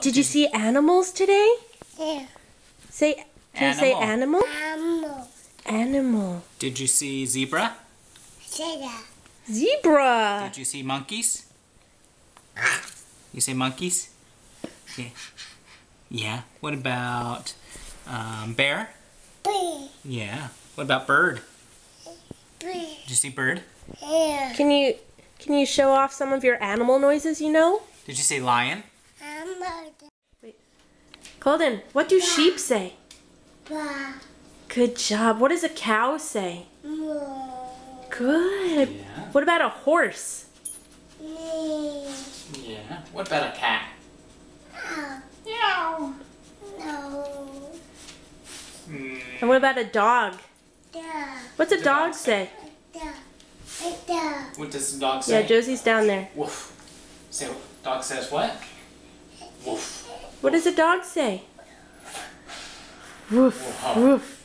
Did you see animals today? Yeah. Can you say animal? Animal. Did you see zebra? Zebra. Did you see monkeys? You say monkeys? Okay. Yeah. What about bear? Yeah. What about bird? Did you see bird? Yeah. Can you show off some of your animal noises you know? Did you say lion? Wait. Colden, what do sheep say? Good job. What does a cow say? Good. Yeah. What about a horse? Yeah. What about a cat? Meow. And what about a dog? What's a The dog dog say? What does the dog say? Yeah, Josie's down there. Woof. Say dog says what? Woof. What does a dog say? Woof, Whoa. woof.